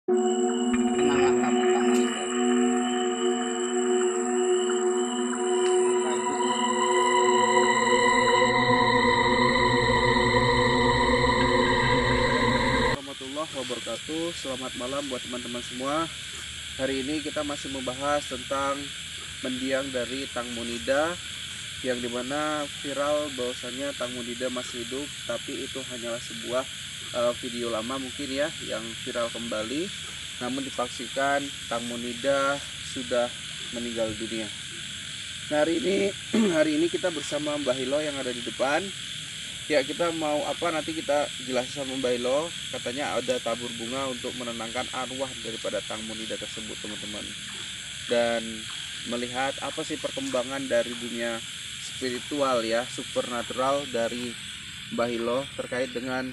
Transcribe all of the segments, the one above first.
Tenanglah kamu, Kak Monica. Warahmatullahi wabarakatuh. Selamat malam buat teman-teman semua. Hari ini kita masih membahas tentang mendiang dari Tang Monida, yang dimana viral bahwasannya Tang Monida masih hidup, tapi itu hanyalah sebuah video lama mungkin ya, yang viral kembali. Namun dipastikan Tang Monida sudah meninggal dunia. Nah, hari ini kita bersama Mbah Hilo yang ada di depan. Ya, kita mau apa nanti kita jelasin sama Mbak Hilo. Katanya ada tabur bunga untuk menenangkan arwah daripada Tang Monida tersebut, teman-teman. Dan melihat apa sih perkembangan dari dunia spiritual ya, supernatural dari Mbah Hilo terkait dengan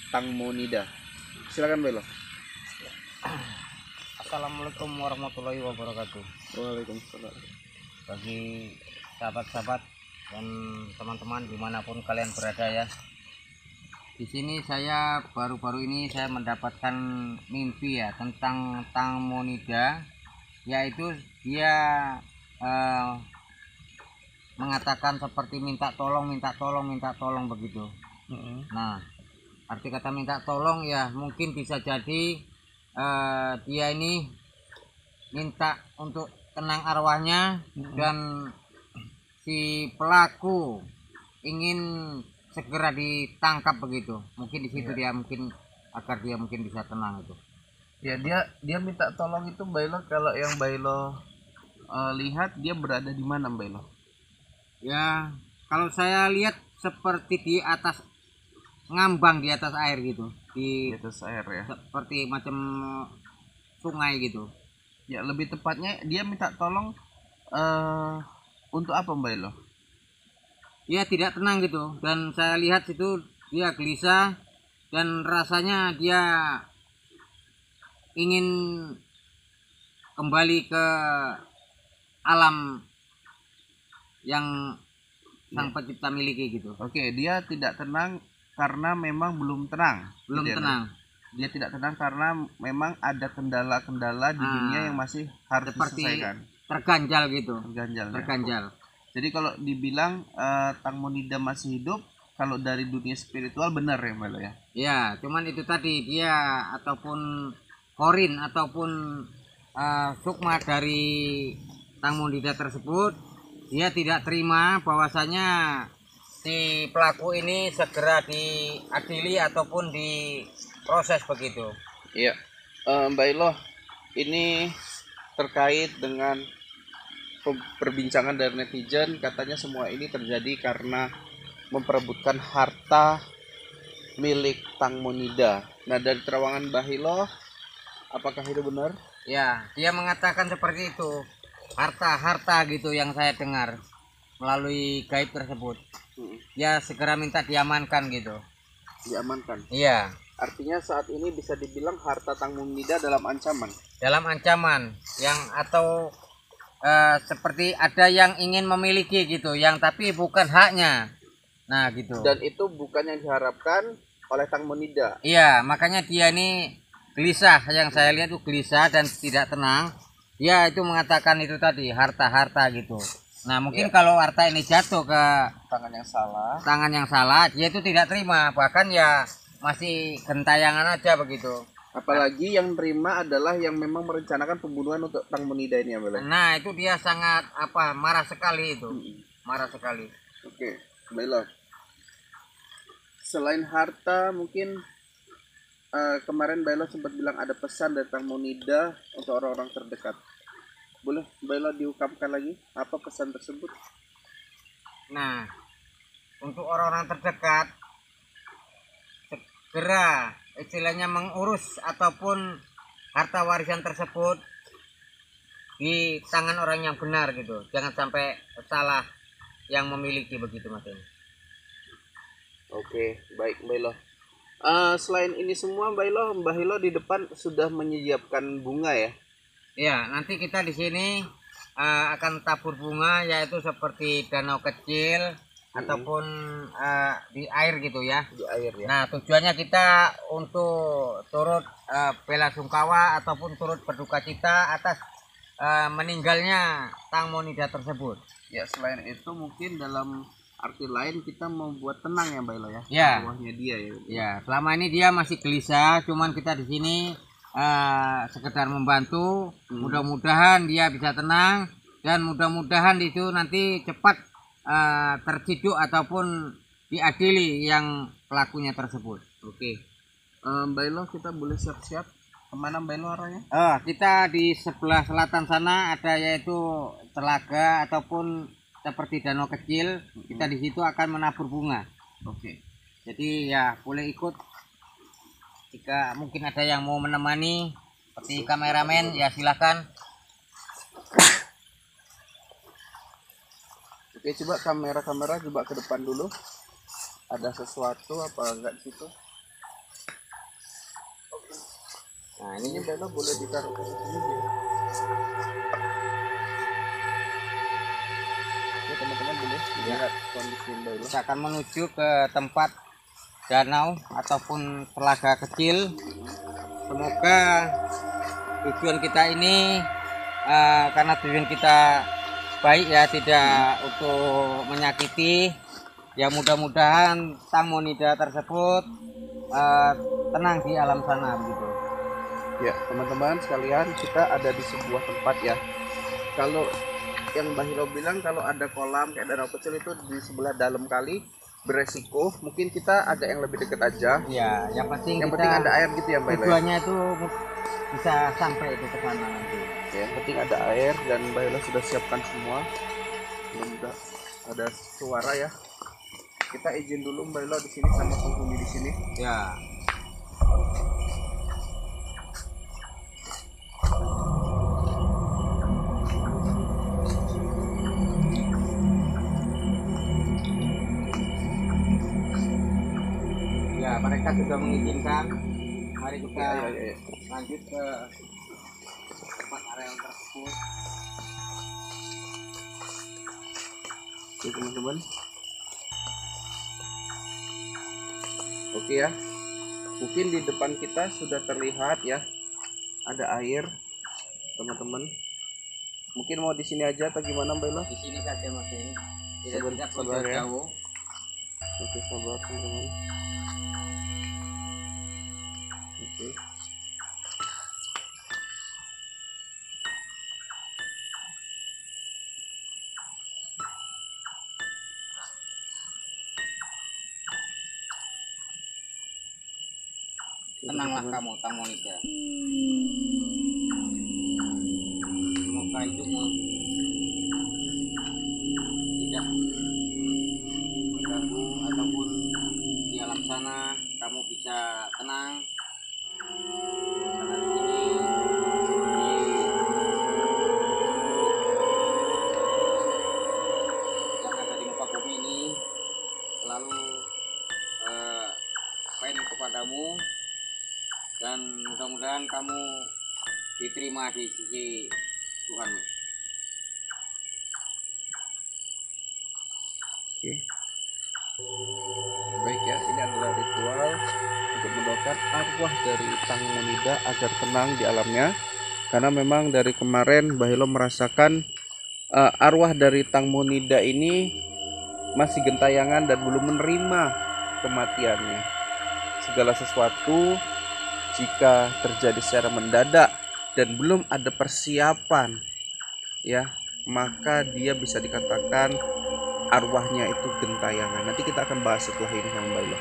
Tang Monida. Silakan Mbak Hilo. Assalamualaikum warahmatullahi wabarakatuh. Waalaikumsalam. Bagi sahabat-sahabat dan teman-teman dimanapun kalian berada ya. Di sini saya baru-baru ini saya mendapatkan mimpi ya tentang Tang Monida, yaitu dia mengatakan seperti minta tolong begitu. Nah, arti kata minta tolong ya mungkin bisa jadi dia ini minta untuk tenang arwahnya, dan si pelaku ingin segera ditangkap begitu. Mungkin di situ dia mungkin agar dia mungkin bisa tenang itu. Ya, dia minta tolong itu Mbak Hilo. Kalau yang Mbak Hilo lihat, dia berada di mana Mbak Hilo? Ya, kalau saya lihat seperti di atas, ngambang di atas air gitu. Di atas air ya. Seperti macam sungai gitu. Ya, lebih tepatnya dia minta tolong untuk apa Mbak Hilo? Ya tidak tenang gitu, dan saya lihat itu dia gelisah dan rasanya dia ingin kembali ke alam yang sang pencipta miliki gitu. Oke, dia tidak tenang karena memang belum tenang. Belum gitu ya, tenang. Dia tidak tenang karena memang ada kendala-kendala di dunia yang masih harus seperti diselesaikan. terganjal gitu. Terganjal. Ya. Terganjal. Jadi kalau dibilang Tang Monida masih hidup, kalau dari dunia spiritual benar ya Mbak Hilo ya? Ya, cuman itu tadi dia ataupun Korin ataupun sukma dari Tang Monida tersebut, dia tidak terima bahwasanya si pelaku ini segera diadili ataupun diproses begitu. Iya. Mbak Hilo, ini terkait dengan perbincangan dari netizen, katanya semua ini terjadi karena memperebutkan harta milik Tang Monida. Nah, dari terawangan Mbah Hilo, apakah itu benar? Ya, dia mengatakan seperti itu. Harta gitu yang saya dengar melalui gaib tersebut. Ya segera minta diamankan gitu. Diamankan. Iya. Artinya saat ini bisa dibilang harta Tang Monida dalam ancaman. Dalam ancaman yang atau seperti ada yang ingin memiliki gitu, yang tapi bukan haknya. Nah gitu. Dan itu bukan yang diharapkan oleh Tang Monida. Iya, makanya dia ini gelisah. Yang saya lihat itu gelisah dan tidak tenang. Dia itu mengatakan itu tadi harta gitu. Nah mungkin kalau harta ini jatuh ke tangan yang salah, dia itu tidak terima, bahkan ya masih gentayangan aja begitu. Apalagi yang terima adalah yang memang merencanakan pembunuhan untuk Tang Monida ini ya Mbak. Nah itu dia sangat marah sekali itu. Marah sekali. Oke, Mbak. Selain harta, mungkin kemarin Mbak sempat bilang ada pesan dari Tang Monida untuk orang-orang terdekat. Boleh Mbak diungkapkan lagi apa pesan tersebut? Nah, untuk orang-orang terdekat segera istilahnya mengurus ataupun harta warisan tersebut di tangan orang yang benar gitu. Jangan sampai salah yang memiliki begitu Mas. Oke, baik Mbak. Selain ini semua Mbak Hilo di depan sudah menyiapkan bunga ya? Ya, nanti kita di sini akan tabur bunga, yaitu seperti danau kecil ataupun di air gitu ya. Di air ya. Nah, tujuannya kita untuk turut bela sungkawa ataupun turut berduka cita atas meninggalnya Tang Monida tersebut. Ya, selain itu mungkin dalam arti lain kita membuat tenang ya Mbak Elo ya. Ya. Arwahnya dia ya. Ya, selama ini dia masih gelisah, cuman kita di sini sekedar membantu. Mudah-mudahan dia bisa tenang dan mudah-mudahan itu nanti cepat terciduk ataupun diadili yang pelakunya tersebut. Oke. Mbak Elo, kita boleh siap-siap kemana Mbak Elo arahnya? Kita di sebelah selatan sana ada yaitu telaga ataupun seperti danau kecil. Kita di situ akan menabur bunga. Oke. Jadi ya boleh ikut. Jika mungkin ada yang mau menemani seperti kameramen ya silakan. Oke, coba kamera coba ke depan dulu. Ada sesuatu apa enggak di situ? Nah, Ini Mbak Elo boleh ditaruh ke sini ya. Oke, teman-teman boleh lihat kondisi Mbak Elo. kita akan menuju ke tempat danau ataupun telaga kecil. Semoga tujuan kita ini karena tujuan kita baik ya, tidak untuk menyakiti ya, mudah-mudahan Tang Monida tersebut tenang di alam sana begitu. Ya, teman-teman sekalian, kita ada di sebuah tempat ya. Kalau yang Mbak Hilo bilang kalau ada kolam kayak danau kecil itu di sebelah dalam kali beresiko, mungkin kita ada yang lebih dekat aja. Ya, yang penting Yang penting ada air gitu ya Mbak Hilo. tujuannya itu bisa sampai itu ke sana nanti. Ya, yang penting ada air dan Mbak Hilo sudah siapkan semua. Belum ada suara ya. Kita izin dulu Mbak Hilo di sini sama penghuni di sini. Ya. Ya, mereka sudah mengizinkan. Mari kita Ya. lanjut ke tempat area tersebut. Oke teman-teman. Oke ya. Mungkin di depan kita sudah terlihat ya ada air, teman-teman. Mungkin mau di sini aja atau gimana Mbak Elo? Di sini saja Mas ini. Tidak Sabar ya. jauh. Oke, sabar teman-teman. Oke. Tenanglah kamu, Tang Monida. Semoga itu tidak mengganggu ataupun di alam sana kamu bisa tenang. Karena di sini yang ada di muka bumi ini selalu fan kepadamu. Dan mudah-mudahan kamu diterima di sisi Tuhan. Oke. Baik ya, ini adalah ritual untuk mendoakan arwah dari Tang Monida agar tenang di alamnya. Karena memang dari kemarin Mbah Hilo merasakan arwah dari Tang Monida ini masih gentayangan dan belum menerima kematiannya. Segala sesuatu jika terjadi secara mendadak dan belum ada persiapan ya, maka dia bisa dikatakan arwahnya itu gentayangan. Nanti kita akan bahas setelah ini sama Mbak Ilo.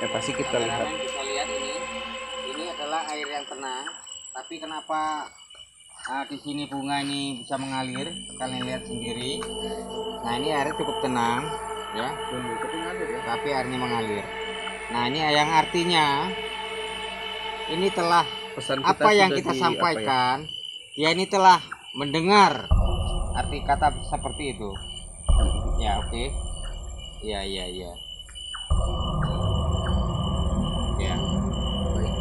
Yang pasti kita lihat ini adalah air yang tenang, tapi kenapa di sini bunga ini bisa mengalir? Kalian lihat sendiri. Nah, ini airnya cukup tenang ya, tapi airnya mengalir. Nah, ini yang artinya ini telah pesan apa yang kita sampaikan ya, ini telah mendengar arti kata seperti itu ya. Oke. Ya ya baik.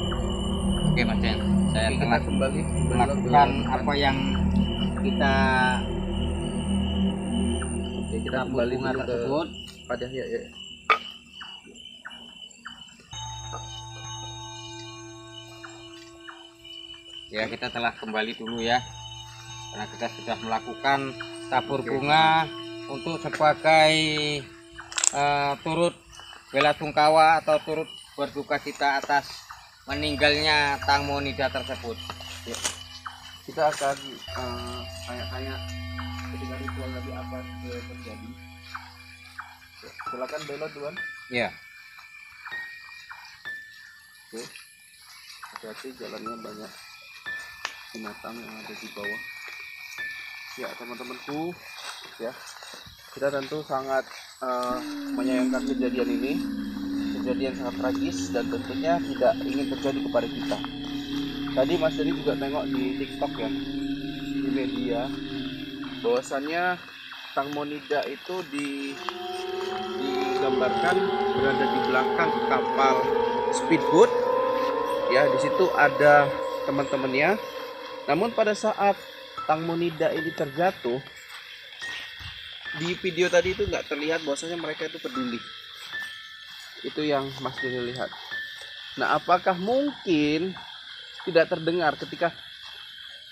Oke Mas Jen, saya telah kembali melakukan apa yang kita kembali bunga dulu tersebut. Ada ya, ya. Ya, kita telah kembali dulu ya, karena kita sudah melakukan tabur bunga untuk sebagai turut bela sungkawa atau turut berduka cita atas meninggalnya Tang Monida tersebut. Ya. Kita akan tanya-tanya ketika ritual tadi apa yang terjadi. Ya, silakan belok duluan. Ya. Oke. Hati-hati, jalannya banyak binatang yang ada di bawah. Ya teman-temanku, ya kita tentu sangat menyayangkan kejadian ini, kejadian sangat tragis dan tentunya tidak ingin terjadi kepada kita. Tadi Mas Deni juga tengok di TikTok ya, di media, bahwasannya Tang Monida itu digambarkan berada di belakang kapal speedboat. Ya, di situ ada teman-temannya. Namun pada saat Tang Monida ini terjatuh, di video tadi itu nggak terlihat bahwasanya mereka itu peduli. Itu yang Mas Deni lihat. Nah, apakah mungkin tidak terdengar ketika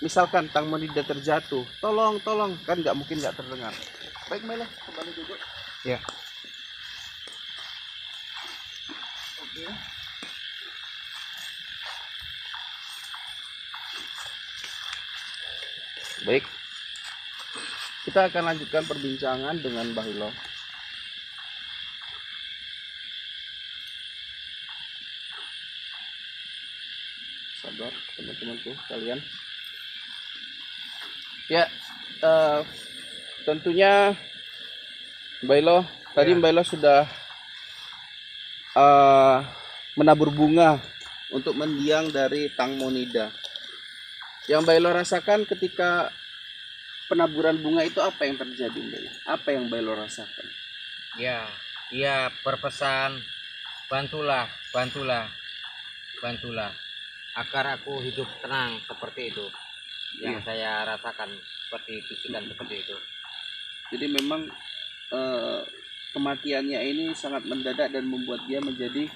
misalkan Tang Monida terjatuh, tolong, kan nggak mungkin nggak terdengar. Baik, Mela, kembali duduk. Ya. Oke. Baik, kita akan lanjutkan perbincangan dengan Bahilo. Sabar teman-temanku kalian. Ya, tentunya Bahilo, tadi Ya. Bahilo sudah menabur bunga untuk mendiang dari Tang Monida. Yang Bahilo rasakan ketika penaburan bunga itu apa yang terjadi, Bahilo? Apa yang Bahilo rasakan? Ya, dia berpesan, bantulah agar aku hidup tenang, seperti itu yang saya rasakan, seperti bisikan seperti itu. Jadi memang kematiannya ini sangat mendadak dan membuat dia menjadi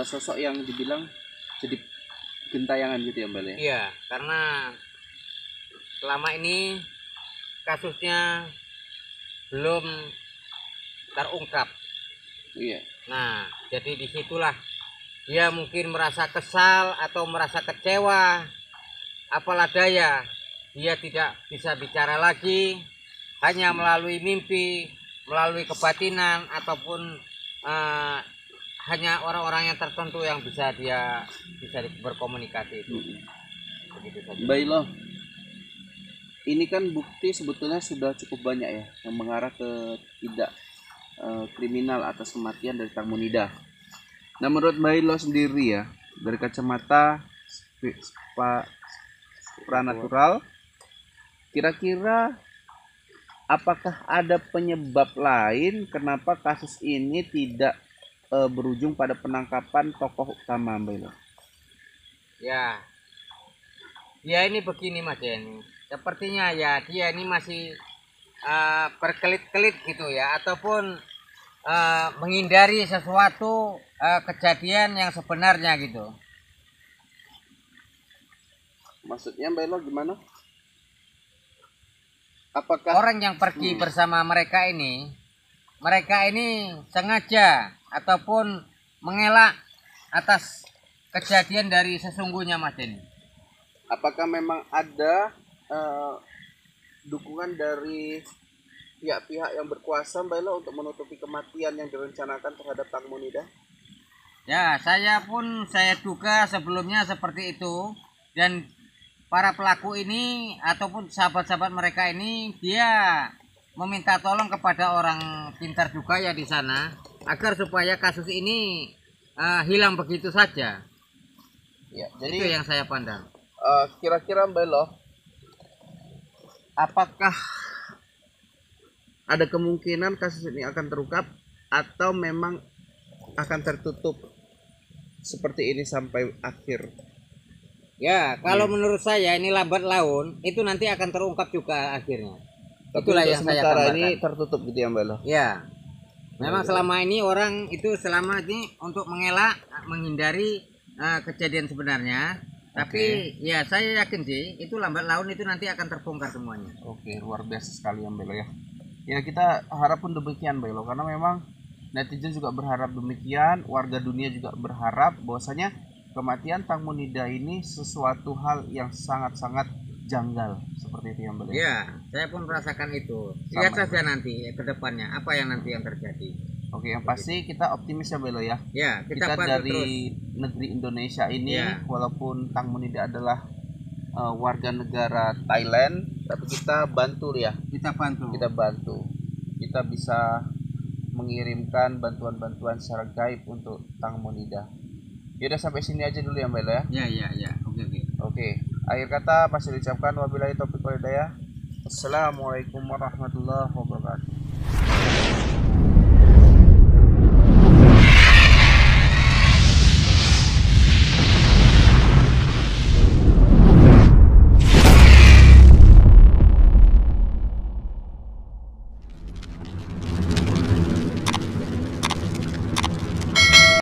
sosok yang dibilang jadi gentayangan gitu ya, Mbak Le? Iya, karena selama ini kasusnya belum terungkap. Iya. Nah, jadi disitulah dia mungkin merasa kesal atau merasa kecewa. Apalah daya, dia tidak bisa bicara lagi, hanya melalui mimpi, melalui kebatinan, ataupun hanya orang-orang yang tertentu yang bisa berkomunikasi itu. Begitu saja. Baiklah, ini kan bukti sebetulnya sudah cukup banyak ya yang mengarah ke tidak kriminal atas kematian dari Tang Monida. Nah, menurut Bailo sendiri ya, dari kacamata supranatural, kira-kira apakah ada penyebab lain kenapa kasus ini tidak berujung pada penangkapan tokoh utama, Bailo? Ya, ya ini begini Mas Denny. Sepertinya ya dia ini masih berkelit-kelit gitu ya, ataupun menghindari sesuatu kejadian yang sebenarnya gitu. Maksudnya Bailo gimana? Apakah orang yang pergi bersama mereka ini sengaja ataupun mengelak atas kejadian dari sesungguhnya, Mas Denny? Apakah memang ada dukungan dari pihak-pihak yang berkuasa, Bailo, untuk menutupi kematian yang direncanakan terhadap Tang Monida? Ya, saya duga sebelumnya seperti itu, dan para pelaku ini ataupun sahabat-sahabat mereka ini dia meminta tolong kepada orang pintar juga ya di sana agar supaya kasus ini hilang begitu saja. Ya, jadi itu yang saya pandang. Kira-kira Bailo, apakah ada kemungkinan kasus ini akan terungkap atau memang akan tertutup seperti ini sampai akhir? Ya, kalau menurut saya ini lambat laun itu nanti akan terungkap juga akhirnya. Tapi itulah untuk yang saya sementara gambarkan. ini tertutup gitu ya, Mbak Lo? Ya. Memang selama ini orang itu selama ini untuk mengelak menghindari kejadian sebenarnya. Tapi ya saya yakin sih itu lambat laun itu nanti akan terbongkar semuanya. Oke, luar biasa sekali ya Belo ya. Ya kita harap pun demikian Belo, karena memang netizen juga berharap demikian, warga dunia juga berharap bahwasanya kematian Tang Munida ini sesuatu hal yang sangat-sangat janggal seperti itu ya Belo. Ya, saya pun merasakan itu. Lihat saja nanti ke depannya apa yang nanti yang terjadi. Oke, yang pasti kita optimis ya Belo ya. Ya, Kita bantu dari terus. negeri Indonesia ini, Ya. walaupun Tang Munida adalah warga negara Thailand, tapi kita bantu ya. Kita bantu. Kita bisa mengirimkan bantuan-bantuan secara gaib untuk Tang Munida. Yaudah sampai sini aja dulu ya Belo ya. Ya. Oke. Akhir kata pasti diucapkan wabillahi taufiq wal hidayah. Assalamualaikum warahmatullahi wabarakatuh.